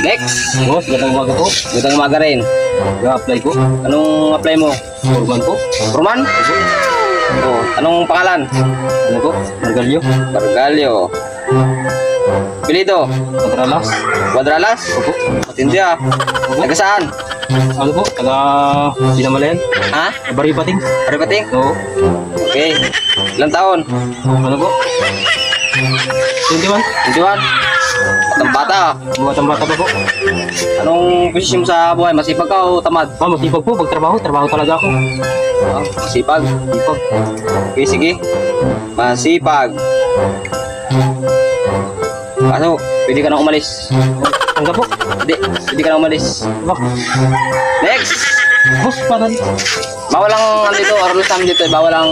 Next. Boss, gandang umaga po. Gandang umaga rin. Ga-apply ko. Anong apply mo? Urban po. Foreman? Oh, anong pangalan? Ano po? Margalyo. Bargalio. Pilito? Patralas. Quadralas? Opo. Matindi ah. Taga saan? Ano po? Taga Sinamalayan. Ha? Baripating. Paripating? Oo. Okay. Ilang taon? Ano po? 21. 21? Batang bata. Buwatang bata pa po. Anong posisyon mo sa buhay? Masipag ka o tamad? Masipag po. Pagtrabaho. Trabaho talaga ako. Ah, masipag. Masipag. Okay, sige. Masipag. Kaso, pwede ka na umalis. Hangga po. Hindi, pwede ka na umalis. Bak. Next! Boss, parang Bawal ang ano dito, rules namin dito, bawal ang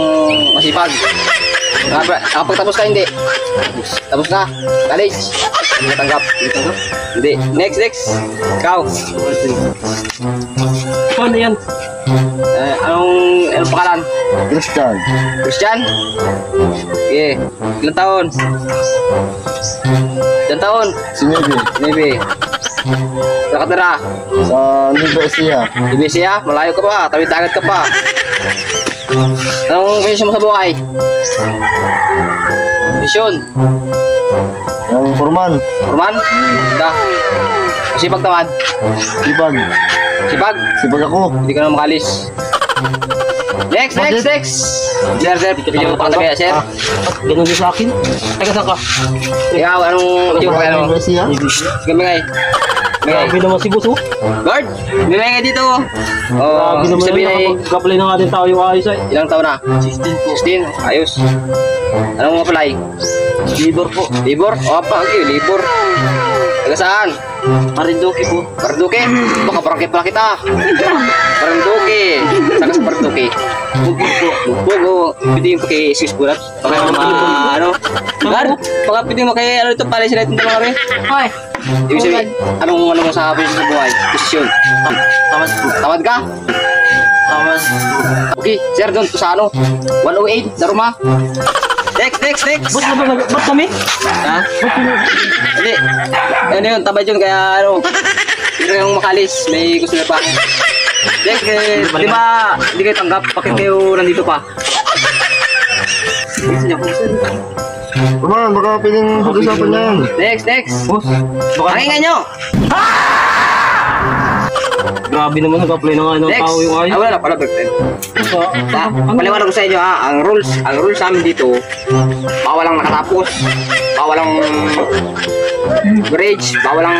masipag. Nakapagtapos ka, hindi. Tapos ka, college. Hindi tanggap. Hindi. Next. Ikaw. paano yan? Anong pangalan? Christian. Christian? Okay. Ilang taon? Ilang taon? Si Navy. Maybe. Nakatira? Sa Nibesia. Ibisya? Malayo ka pa. Tawid dagat ka pa. Anong posisyon mo sa buhay? Posisyon? Yung Furman. Forman? Ka? Masipag tamad? Sipag. Sipag? Sipag ako. Hindi ka na makalis. Next! Sir, pwede mo pakita kaya, sir? Ganun din sa akin. Teka, saan ka? Ikaw, anong tipo kaya mo? Nibesia. Sige, Mingay. Grabe naman si boss, oh. Guard! Mingay dito. Oh, Grabe naman sabihin ay, yun. Nakapag-apply na nga din tayo ayos ay. ilang taon na? 16 po. 16? Ayos. Anong apply? Libor po. Libor? O, okay, libor. Taga saan? Marinduque po. Parduque? Baka parangkit pala kita. Parduque. Saan ka sa Parduque? Bugil po. Bugo. Pwede yung paki-excuse bulat. Baka ano? Guard? Baka pwede mo kay ano ito pala sila itong dalawa kami? Hoy, Ibig sabihin, anong mo sa posisyon sa buhay? Posisyon. Tamad po. Tawad ka? Tamad. Okay, sir, doon sa ano? 108, Daruma. Next. Boss, ba't kami? Ha? Hindi. Ano yun, tabay yun, kaya ano. Hindi yung makalis, may gusto na pa. Next, di ba, hindi kayo tanggap, bakit kayo nandito pa? Furman, baka piling pag-usapan niya yan. Next. Boss, baka Pakinggan nyo. grabe naman nag-apply na nga ng Next. tao yung ayos. Wala na pala, perfect. Boss, Paliwanag ko sa inyo ha, ang rules sa amin dito, bawal ang nakatapos, bawal ang grades, bawal ang